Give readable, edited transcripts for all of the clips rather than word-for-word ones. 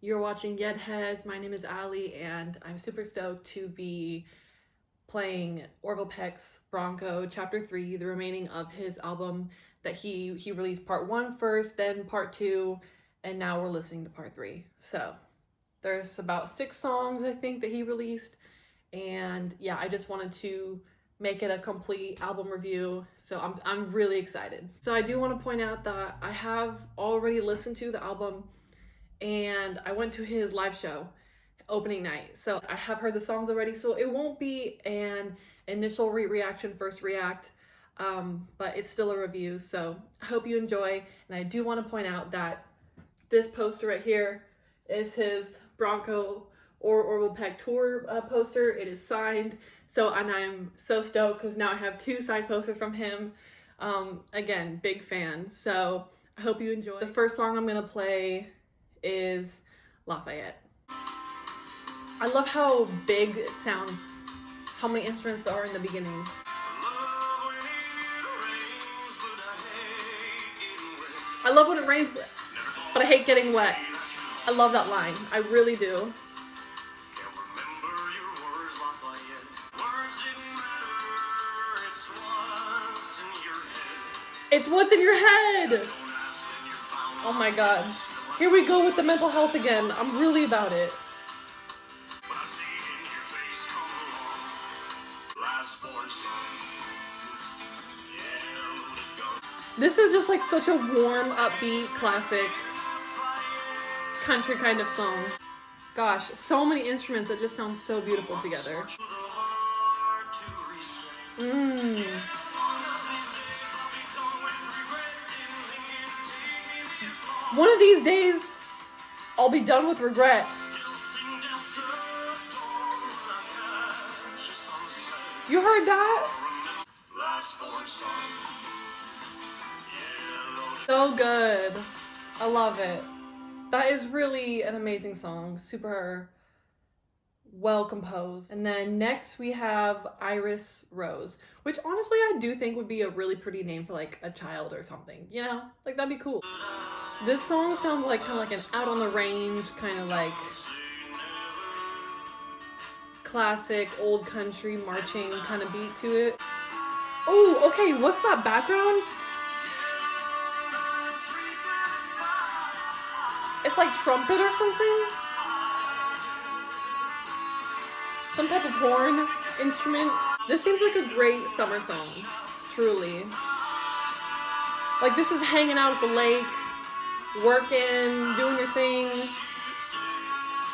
You're watching Yet Heads. My name is Ali, and I'm super stoked to be playing Orville Peck's Bronco, Chapter 3, the remaining of his album that he released part 1 first, then part 2, and now we're listening to part 3. So there's about 6 songs, I think, that he released, and yeah, I just wanted to make it a complete album review, so I'm really excited. So I do want to point out that I have already listened to the album, and I went to his live show opening night. So I have heard the songs already, so it won't be an initial reaction, first react, but it's still a review. So I hope you enjoy. And I do want to point out that this poster right here is his Bronco or Orville Peck tour poster. It is signed. And I'm so stoked because now I have 2 signed posters from him. Again, big fan. So I hope you enjoy. The first song I'm gonna play is Lafayette. I love how big it sounds, how many instruments there are in the beginning. I love when it rains, but I hate getting wet. I love that line. I really do. It's what's in your head. Oh my god. Here we go with the mental health again. I'm really about it. This is just like such a warm, upbeat, classic country kind of song. Gosh, so many instruments that just sound so beautiful together. One of these days, I'll be done with regret. You heard that? So good. I love it. That is really an amazing song. Super well composed. And then next we have Iris Rose, which honestly I do think would be a really pretty name for like a child or something, you know? Like that'd be cool. This song sounds like kind of like an out on the range, kind of like classic old country marching kind of beat to it. Oh, okay, what's that background? It's like trumpet or something? Some type of horn instrument. This seems like a great summer song, truly. Like this is hanging out at the lake, working, doing your thing.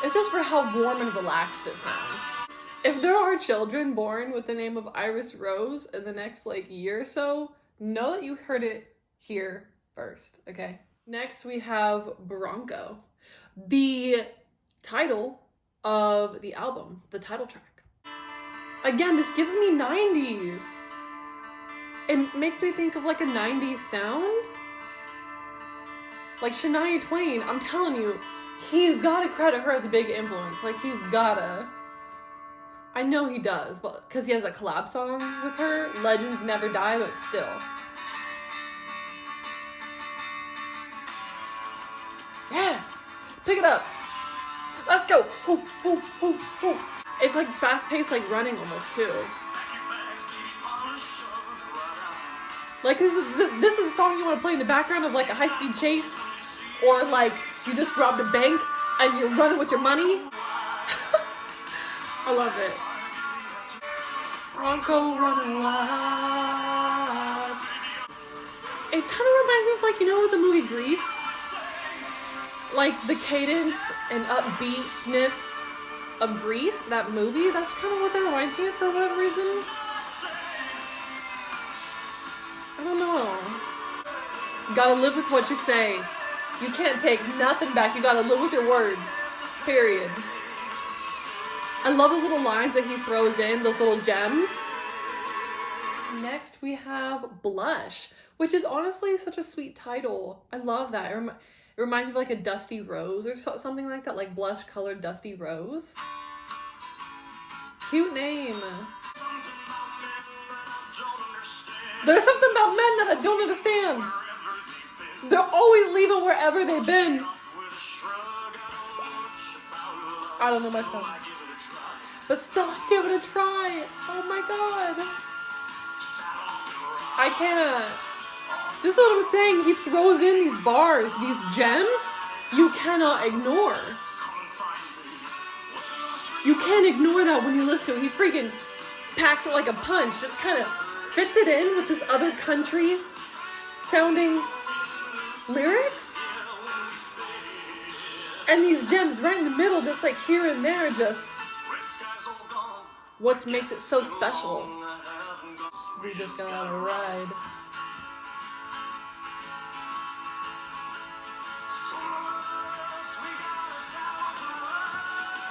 It's just for how warm and relaxed it sounds. If there are children born with the name of Iris Rose in the next like year or so, know that you heard it here first, okay? Next we have Bronco, the title of the album, the title track. Again, this gives me 90s. It makes me think of like a 90s sound. Like Shania Twain, I'm telling you, he's gotta credit her as a big influence. Like he's gotta. I know he does, but because he has a collab song with her, Legends Never Die, but still. Yeah, pick it up. Let's go. Hoo, hoo, hoo, hoo. It's like fast-paced, like running almost too. Like this is a song you want to play in the background of like a high-speed chase, or like you just robbed a bank and you're running with your money. I love it. Bronco running wild. It kind of reminds me of like, you know, the movie Grease? Like the cadence and upbeatness of Grease, that movie. That's kind of what that reminds me of for whatever reason. I don't know. You gotta live with what you say. You can't take nothing back. You gotta live with your words. Period. I love those little lines that he throws in, those little gems. Next we have Blush, which is honestly such a sweet title. I love that. It reminds me of like a dusty rose or something like that, like blush colored dusty rose. Cute name. There's something about men that I don't understand. They're always leaving wherever they've been. I don't know much about it. But still, give it a try. Oh my god. I can't. This is what I'm saying. He throws in these bars, these gems, you cannot ignore. You can't ignore that when you listen to it. He freaking packs it like a punch. Just kind of fits it in with this other country sounding lyrics. And these gems right in the middle, just like here and there, just what makes it so special. We just got on a ride.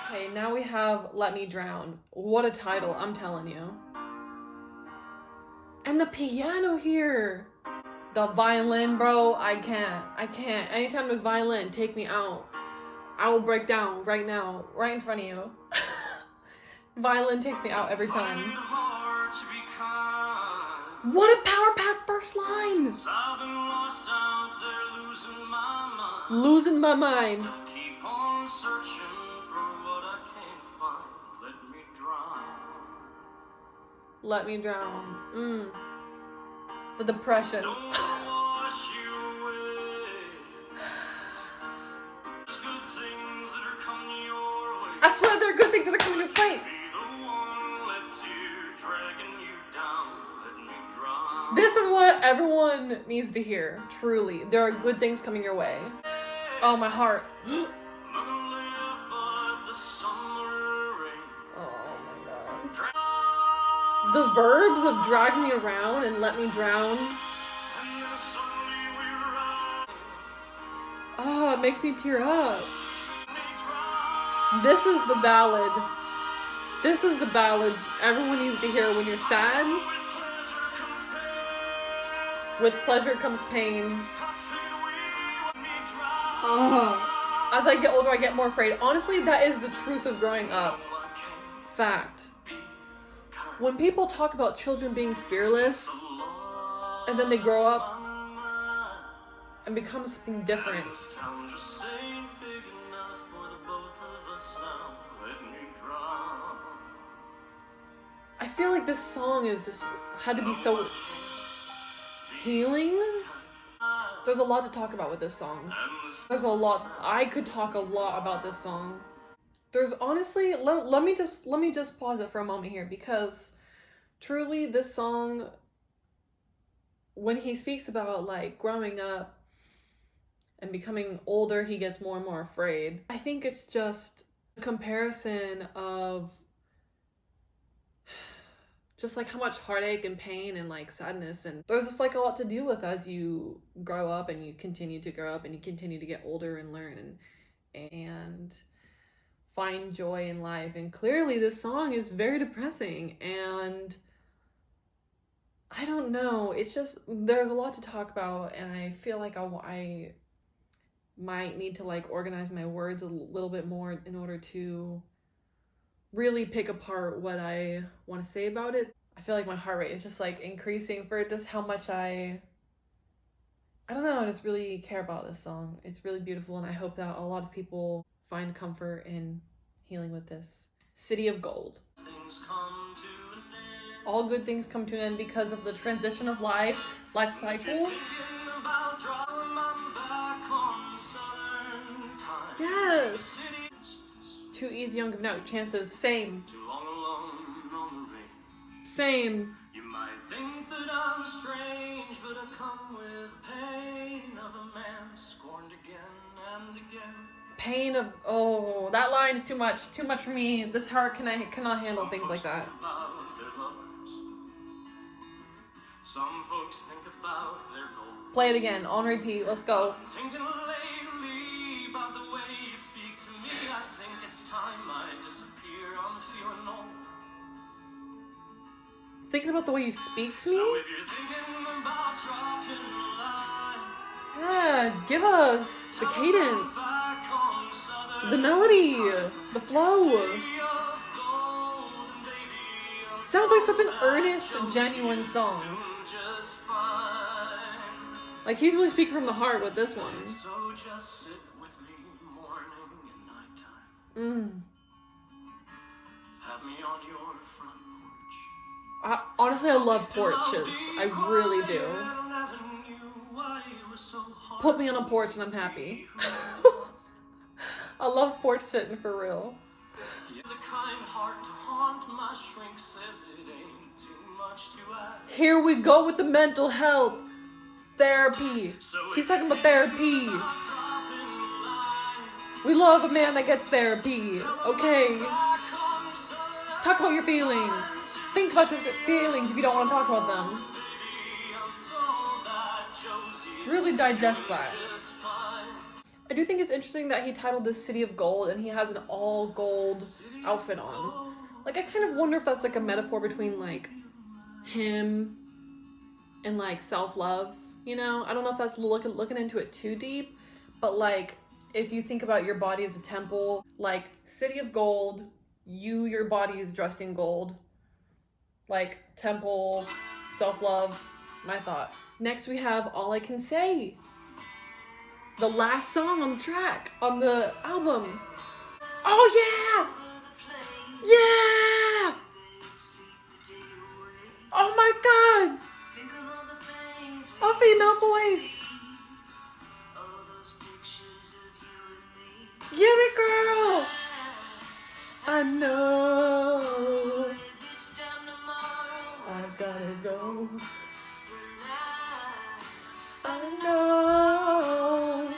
Okay, now we have Let Me Drown. What a title, I'm telling you. And the piano here. The violin, bro, I can't. Anytime there's violin, take me out. I will break down right now, right in front of you. Violin takes me out every time. What a power pack first line! Losing my mind. Let me drown. The depression. I swear there are good things that are coming your way. This is what everyone needs to hear, truly. There are good things coming your way. Oh, my heart. Oh my god. The verbs of drag me around and let me drown. Oh, it makes me tear up. This is the ballad. This is the ballad everyone needs to hear when you're sad. With pleasure comes pain. Oh. As I get older, I get more afraid. Honestly, that is the truth of growing up. Fact. When people talk about children being fearless, and then they grow up and become something different, I feel like this song is just had to be so healing. There's a lot to talk about with this song. There's a lot. I could talk a lot about this song. There's honestly, let me just pause it for a moment here, because truly this song, when he speaks about like growing up and becoming older, he gets more and more afraid. I think it's just a comparison of just like how much heartache and pain and like sadness, and there's just like a lot to deal with as you grow up and you continue to grow up and you continue to get older and learn and find joy in life. And clearly this song is very depressing, and I don't know, it's just, there's a lot to talk about, and I feel like I might need to like organize my words a little bit more in order to really pick apart what I want to say about it. I feel like my heart rate is just like increasing for just how much I don't know, I just really care about this song. It's really beautiful, and I hope that a lot of people find comfort in healing with this. City of Gold. All good things come to an end because of the transition of life cycles. Yes. Too easy, young, giving out chances. Same. Same. You might think that I'm strange, but I come with pain of a man scorned again and again. Pain of, oh, that line is too much for me. This heart cannot handle things like that. Some folks think about their gold. Play it again, on repeat, let's go. I'm thinking lately about the way you speak to me. I think it's time I disappear. I'm feeling old. Thinking about the way you speak to me? So if you're thinking about dropping a line, yeah, give us the cadence, the melody, the flow. Sounds like such an earnest, genuine song. Like he's really speaking from the heart with this one. So just sit with me morning and nighttime. Honestly, I love porches. I really do. Put me on a porch and I'm happy. I love porch sitting for real. Here we go with the mental health therapy. He's talking about therapy. We love a man that gets therapy. Okay. Talk about your feelings. Think about your feelings if you don't want to talk about them. Really digest that. I do think it's interesting that he titled this City of Gold and he has an all gold outfit on. Like, I kind of wonder if that's like a metaphor between like him and like self-love, you know? I don't know if that's looking into it too deep, but like if you think about your body as a temple, like City of Gold, your body is dressed in gold. Like temple, self-love, my thought. Next we have All I Can Say. The last song on the track, on the album. Oh yeah! Yeah! Oh my god! A female voice! Give it, girl! I know I gotta go. I know.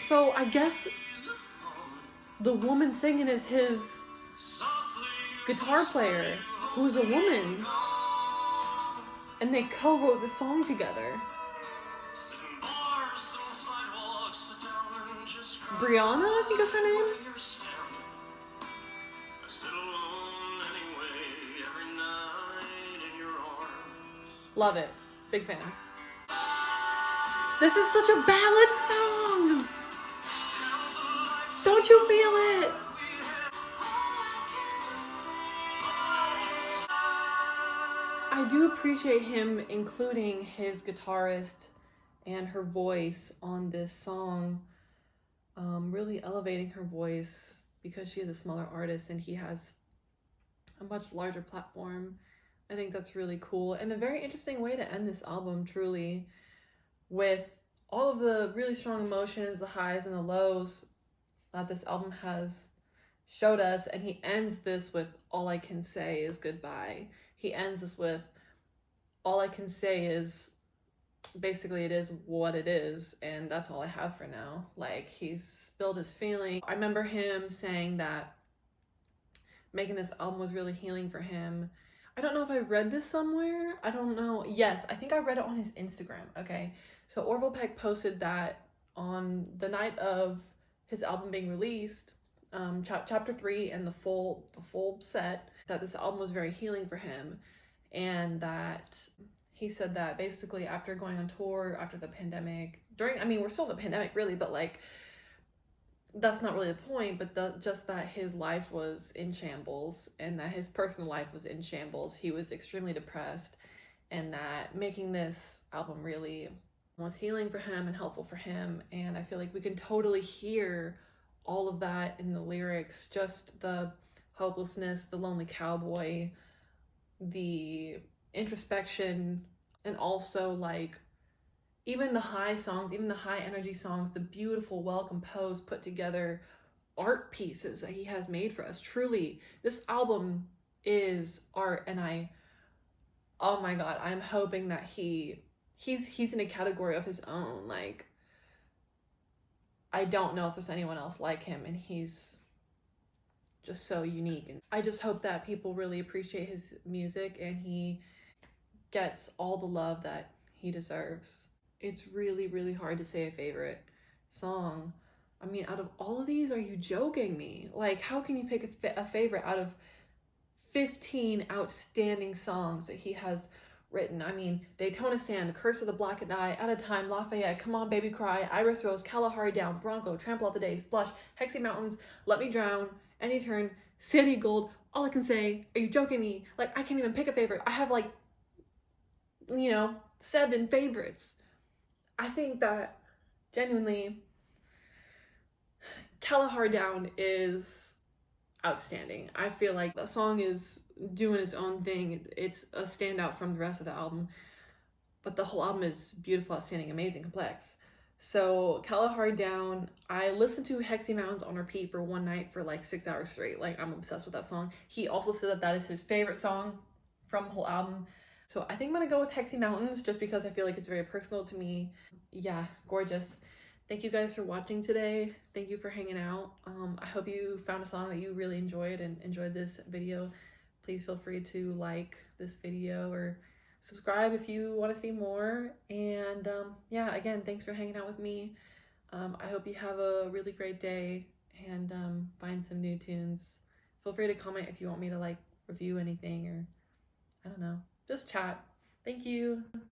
So I guess the woman singing is his guitar player, who's a woman. And they co-wrote the song together. Brianna, I think is her name. Love it. Big fan. This is such a ballad song. Don't you feel it? I do appreciate him including his guitarist and her voice on this song, really elevating her voice because she is a smaller artist and he has a much larger platform. I think that's really cool and a very interesting way to end this album, truly, with all of the really strong emotions, the highs and the lows that this album has showed us. And he ends this with All I Can Say Is Goodbye. He ends this with all I can say is basically it is what it is, and that's all I have for now. Like, he's spilled his feeling. I remember him saying that making this album was really healing for him. I don't know if I read this somewhere. I don't know. Yes, I think I read it on his Instagram. Okay, so Orville Peck posted that on the night of his album being released, chapter 3 and the full set, that this album was very healing for him. And that he said that basically after going on tour, after the pandemic, we're still in the pandemic really, but like, that's not really the point, but just that his life was in shambles and that his personal life was in shambles. He was extremely depressed, and that making this album really was healing for him and helpful for him. And I feel like we can totally hear all of that in the lyrics, just the hopelessness, the lonely cowboy, the introspection, and also like even the high songs, even the high energy songs, the beautiful, well composed, put together art pieces that he has made for us. Truly, this album is art, and oh my god, I'm hoping that he's in a category of his own. Like, I don't know if there's anyone else like him, and he's just so unique. And I just hope that people really appreciate his music and he gets all the love that he deserves. It's really, really hard to say a favorite song. I mean, out of all of these, are you joking me? Like, how can you pick a favorite out of 15 outstanding songs that he has written? I mean, Daytona Sand, Curse of the Black Eye, At a Time, Lafayette, Come On Baby Cry, Iris Rose, Kalahari Down, Bronco, Trample Out the Days, Blush, Hexy Mountains, Let Me Drown, Any Turn, City Gold, All I Can Say. Are you joking me? Like, I can't even pick a favorite. I have like 7 favorites. I think that genuinely Kalahar Down is outstanding. I feel like that song is doing its own thing. It's a standout from the rest of the album, but the whole album is beautiful, outstanding, amazing, complex. So Kalahari Down, I listened to Hexy Mountains on repeat for one night for like 6 hours straight. Like, I'm obsessed with that song. He also said that that is his favorite song from the whole album. So I think I'm gonna go with Hexy Mountains just because I feel like it's very personal to me. Yeah, gorgeous. Thank you guys for watching today. Thank you for hanging out. I hope you found a song that you really enjoyed and enjoyed this video. Please feel free to like this video or subscribe if you want to see more. And yeah, again, thanks for hanging out with me. I hope you have a really great day and find some new tunes. Feel free to comment if you want me to like review anything or I don't know, just chat. Thank you.